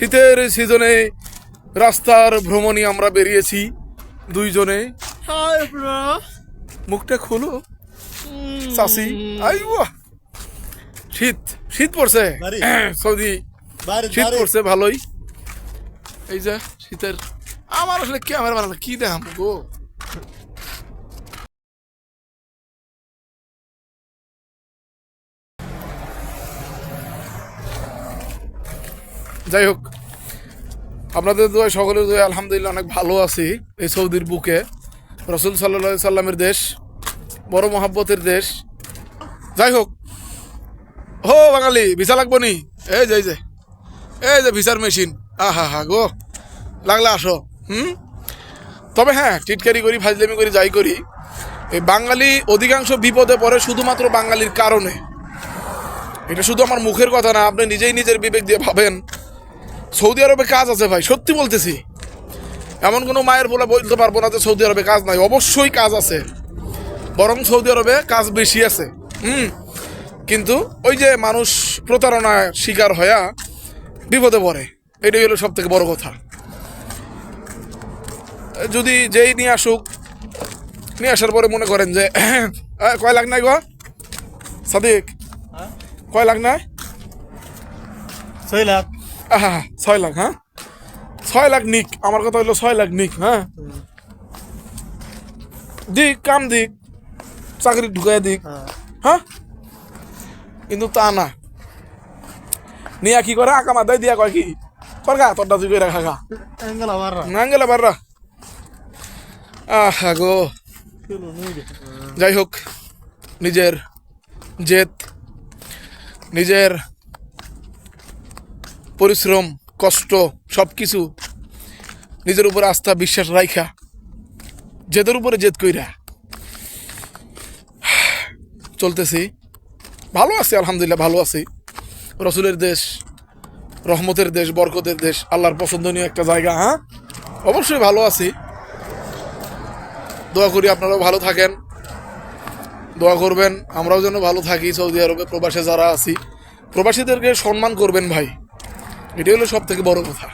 শীতের সিজনে রাস্তার ভ্রমণে আমরা বেরিয়েছি দুইজনে। হাই ব্রো, মুখটা খোলো চাচি। আইওয়া, শীত শীত পড়ছে বাড়ি। সৌদি, শীত পড়ছে ভালোই। এই যে শীতের আমার আসলে ক্যামেরা বানানো কি দেখাম গো। যাই হোক, আপনাদের দোয়ায় সকলের দোয়ায় আলহামদুলিল্লাহ অনেক ভালো আছি এই সৌদির বুকে। রসুল সাল্লাল্লাহু সাল্লামের দেশ, বড় মহাব্বতের দেশ। যাই হোক, হো বাঙালি ভিসা লাগবো নি? এই যে এই যে ভিসার মেশিন। আহা হা গো, লাগলে আসো। তবে হ্যাঁ, টিটকারি করি, ফাজলামি করি, যাই করি, এই বাঙালি অধিকাংশ বিপদে পড়ে শুধুমাত্র বাঙালির কারণে। এটা শুধু আমার মুখের কথা না, আপনি নিজেই নিজের বিবেক দিয়ে ভাবেন। সৌদি আরবে কাজ আছে ভাই, সত্যি বলতেছি। এমন কোনো মায়ের বলে বলতে পারবো না যে সৌদি আরবে কাজ নাই, অবশ্যই কাজ আছে, বরং সৌদি আরবে কাজ বেশি আছে। কিন্তু ওই যে মানুষ প্রতারণার শিকার হয়ে বিপদে পড়ে, এটাই হলো সব থেকে বড় কথা। যদি যেই নিয়ে আসুক, নিয়ে আসার পরে মনে করেন যে কয় লাখ নাই গো সাদিক, কয় লাখ নাই? 6 লাখ। আহা 6 লাখ। হ্যাঁ 6 লাখ নিক, আমার কথা হলো 6 লাখ নিক। হ্যাঁ দিক, কাম দিক, চাকরি ঢুকাই দিক। হ্যাঁ কিন্তু তা না, নিয়া কি করে আঁকা মাথায় দিয়া কয় কি করগা তোরটা তুই করে খাগা এঙ্গেল আবাররা। নাঙ্গেলা বাররা। আহা গো। যাই হোক, নিজের জেদ, নিজের পরিশ্রম, কষ্ট, সব কিছু নিজের উপরে আস্থা বিশ্বাস রাইখা, জেদের উপরে জেদ কইরা চলতেছি। ভালো আছি আলহামদুলিল্লাহ, ভালো আছি। রসুলের দেশ, রহমতের দেশ, বরকতের দেশ, আল্লাহর পছন্দনীয় একটা জায়গা। হ্যাঁ অবশ্যই ভালো আছি। দোয়া করি আপনারাও ভালো থাকেন, দোয়া করবেন আমরাও যেন ভালো থাকি। সৌদি আরবে প্রবাসে যারা আছি, প্রবাসীদেরকে সম্মান করবেন ভাই, এটাই হলো সব থেকে বড় কথা।